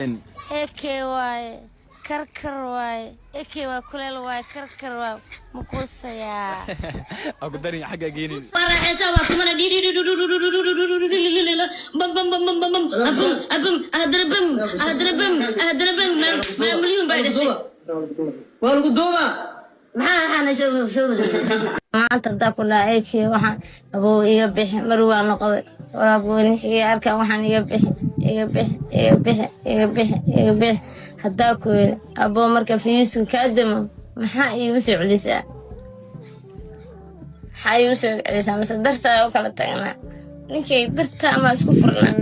Eke waaye karkar waaye eke waa kuleel waaye karkar waa mukuusaya aku dari xagga geenin faraxaysa waa kumana bam bam bam bam bam abum adrabam milyan baa dhashay waa lagu duuba maxaa maanta hadaa ku dhaha eke waxaan abuu iga bixi mar waa noqday walaabooninkiga arkaa waxaan iga bixi haddaa ku yiri aboo marka fiyuuska kaa damo maxaa iigu soo celisaa mase dartaa u kala tagnaa ninkay dartaa ama isku furnaa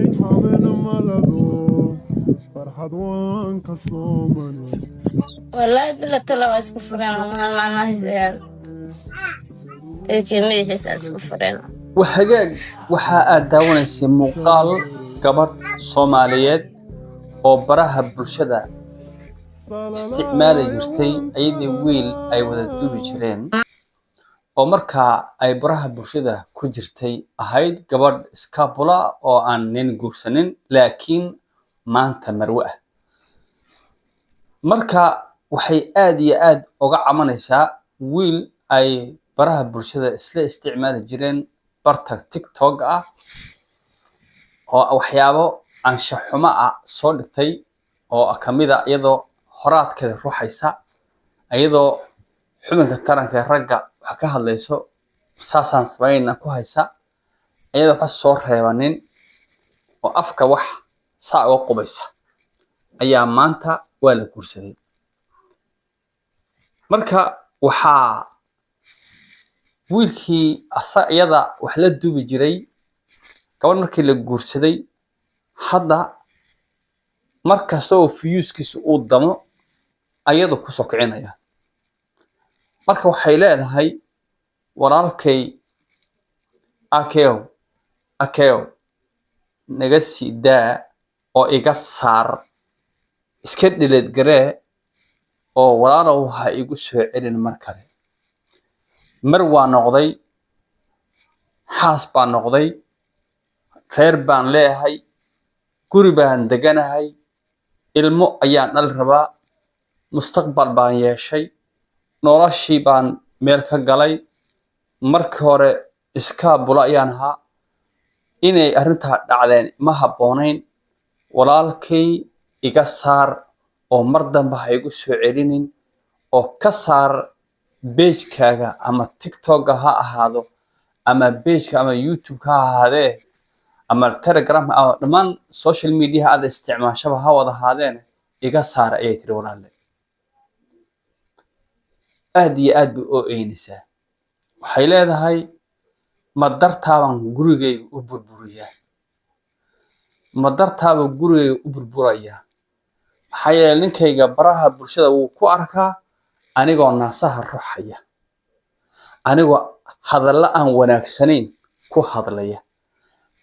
wallaahi bilatala waa isku fureen maalmahaisdagaal eekii madaxiisa isku fureen وحقاق وحا داونيسي مقال قبر صوماليات oo baraha bulshada isticmaali jirtay ayadii wiil ay wada duubi jireen oo markaa ay baraha bulshada ku jirtay ahayd gabadh iskaabula oo aan nin guursanin laakiin maanta marwe ah marka waxay aad iyo aad uga camanaysaa wiil ay baraha bulshada isla isticmaali jireen barta TikTok ah oo waxyaabo anshax xumo ah soo dhigtay oo kamida iyadoo horaadkeeda ruuxaysa iyadoo xubinka taranka ragga wax ka hadlayso saasaan sameeyna ku haysa iyadoo wax soo reebanin oo afka wax saa uga qubaysa ayaa maanta waa la guursaday marka waxaa wiilkii iyada wax la duubi jiray gabadh markii la guursaday hadda markastoo fiyuuskiisu uu damo ayadu ku soo kicinaya marka waxay leedahay walaalkay akeew naga sii daa oo iga saar iska dhileed garee oo walaalow ha igu soo celin mar kale mar waa noqday xaas baa noqday reer baan leeyahay guri baan deganahay ilmo ayaan dhal rabaa mustaqbal baan yeeshay noloshii baan meel ka galay markii hore iskaabula ayaan ahaa inay arrintaa dhacdeen ma habboonayn walaalkay iga saar oo mar dambe ha igu soo celinin oo ka saar page-kaaga ama TikTok ha ahaado ama page-ka ama YouTube ha ahaadee ama Telegram ama dhammaan social media aad isticmaashaba ha wada ahaadeen iga saar ayay tiri walaalle aad iyo aad buu oo eynaysaa waxay leedahay ma dartaaban gurigayga u burburiyaa maxaa yeelay ninkayga baraha bulshada wuu ku arkaa anigoo naasaha ruxaya anigoo hadalla aan wanaagsanayn ku hadlaya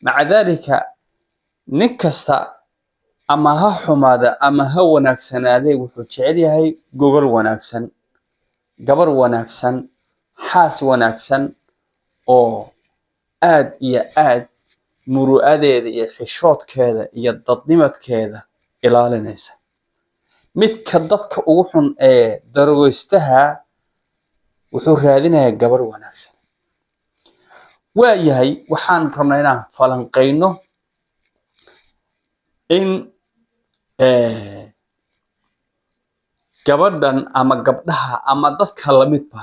maca daalika nin kasta ama ha xumaada ama ha wanaagsanaadee wuxuu jecel yahay gogol wanaagsan gabar wanaagsan xaas wanaagsan oo aad iyo aad muru'adeeda iyo xishoodkeeda iyo dadnimadkeeda ilaalinaysa midka dadka ugu xun ee darogeystaha wuxuu raadinayaa gabar wanaagsan waayahay waxaan rabnaa inaan falanqeyno in gabadhan ama gabdhaha ama dadka lamidba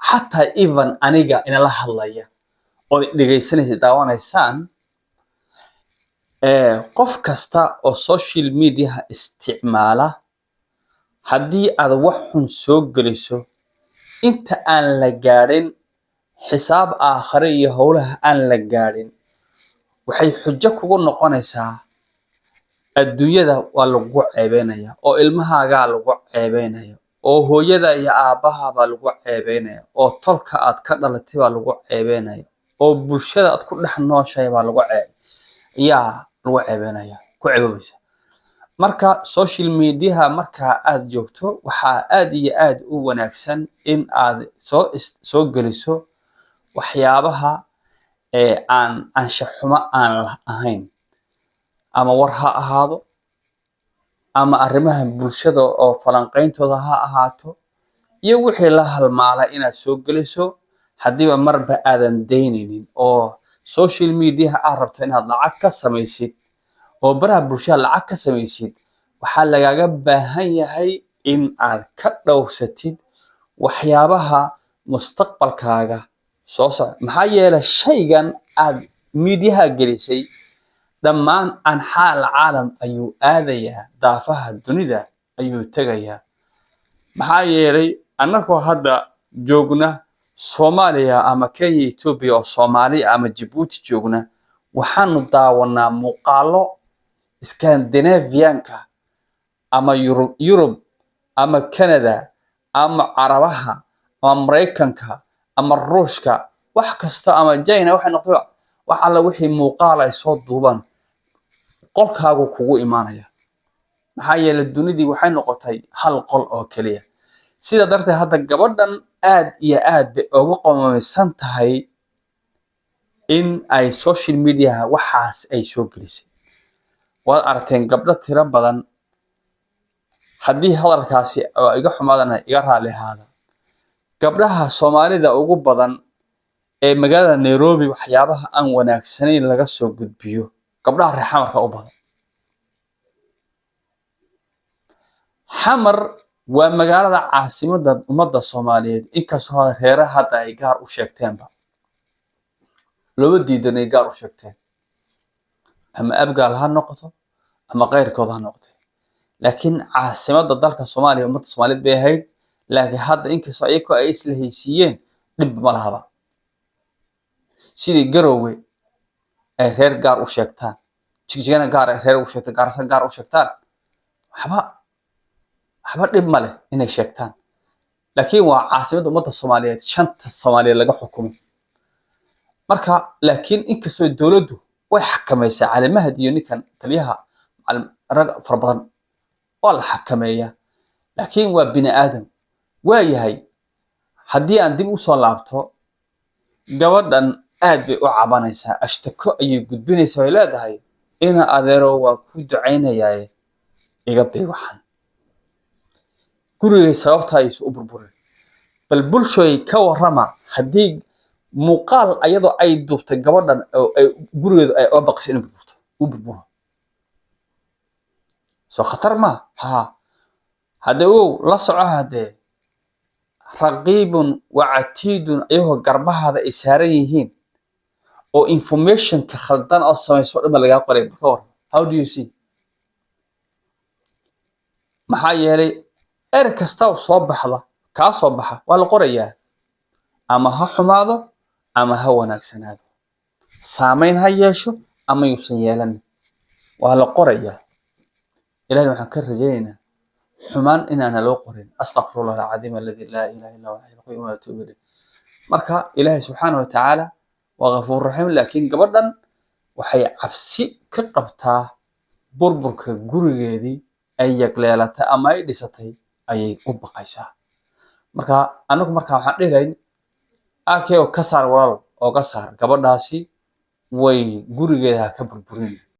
xataa even aniga inala hadlaya oo dhegeysanaysa daawanaysaan qof kasta oo social media isticmaala haddii aad wax xun soo geliso inta aan la gaadhin xisaab aakhire iyo howlaha aan la gaadhin waxay xujo kugu noqonaysaa adduunyada waa lagu ceebeynaya oo ilmahaagaa lagu ceebeynaya oo hooyada iyo aabbaha baa lagu ceebeynaya oo tolka aad ka dhalatay baa lagu ceebeynaya oo bulshada aad ku dhex nooshahay baa lagu ceebeynaya ku ceeboobaysa marka social media marka aad joogto waxaa aad iyo aad u wanaagsan in aad soo geliso waxyaabaha aan anshax xumo aan ahayn ama war ha ahaado ama arrimaha bulshada oo falanqayntooda ha ahaato iyo wixii la halmaala inaad soo geliso haddiiba marba aadan daynaynin oo social media aad rabto inaad lacag ka samaysid oo baraha bulshada lacag ka samaysid waxaa lagaaga baahan yahay in aad ka dhowrsatid waxyaabaha mustaqbalkaaga soo socda maxaa yeelay shaygan aad miidiyaha gelisay dhammaan anxaa caalam ayuu aadayaa daafaha dunida ayuu tegayaa maxaa yeelay annagoo hadda joogna Soomaaliya ama Kenya Ethiopia oo Soomaaliya ama Djibouti joogna waxaanu daawanaa muuqaalo Scandinavianka ama Europe ama Canada ama Carabaha ama Mareykanka ama Ruushka wax kasta ama China waxay noqdo wax alla wixii muuqaal ay soo duuban qolkaagu kugu imaanaya maxaa yeelay dunidii waxay noqotay hal qol oo kaliya sida darteed hadda gabadhan aad iyo aad bay ugu qoomeysan tahay in ay social media waxaas ay soo gelisay waad aragteen gabdho tiro badan haddii hadalkaasi oo iga xumaadana iga raali ahaada gabdhaha Soomaalida ugu badan ee magaalada Nairobi waxyaabaha aan wanaagsanayn laga soo gudbiyo gabdhaha reer xamarka u badan xamar waa magaalada caasimadda ummadda Soomaaliyeed inkastoo reeraha hadda ay gaar u sheegteenba laba diidan ay gaar u sheegteen ama abgaal ha noqoto ama qeyrkood ha noqoto laakiin caasimadda dalka Soomaaliya ummadda Soomaaliyeed bay ahayd laakiin hadda inkastoo ayagoo ay isla haysiiyeen dhib ma lahaba sidii Garowe ay reer gaar u sheegtaan Jigjigana gaar ay reer u sheegtaan Gaarsan gaar u sheegtaan waxba dhib ma leh inay sheegtaan laakiin waa caasimadda ummadda Soomaaliyeed shanta Soomaaliyeed laga xukumo marka laakiin inkastoo dawladdu way xakamaysaa calaamahad iyo ninkan taliyaha rag farbadan oo la xakameeya laakiin waa bini aadam waa yahay haddii aan dib u soo laabto gabadhan aad bay u cabanaysaa ashtako ayay gudbinaysaa way leedahay ina adeero waa ku ducaynayaa iga bay waxan guriga sababta ay u burburay bal bulshoy ka warrama haddii muuqaal ayadoo ay duubtay gabadhan oo ay gurigeedu ay u baqashay inay burburo soo khatar ma ha hadda uu la soco hadee raqiibun wa atiidun ayagoo garbahaada ay saaran yihiin oo informationka khaldan oo samayso dhib laga qoray ka war how do you see maxaa yeelay kasta oo soo baxda ka soo baxa waa la qorayaa ama ha xumaado ama ha wanaagsanaado saameyn ha yeesho ama yuusan yeelan waa la qorayaa ilaahay waxaan ka rajaynaynaa xumaan inaana loo qorin astaghfirullah alazim alladhi la ilaha illa huwa al-qayyum wa atubu ilayh marka ilaahay subhanahu wa ta'ala waa ghafuur rahiim laakiin gabadhan waxay cabsi ka qabtaa burburka gurigeedii ay yagleelatay ama ay dhisatay ayay u baqaysaa marka anagu marka waxaan dhilayn aakay oo ka saar walaal oo ka saar gabadhaasi way gurigeeda ka burburin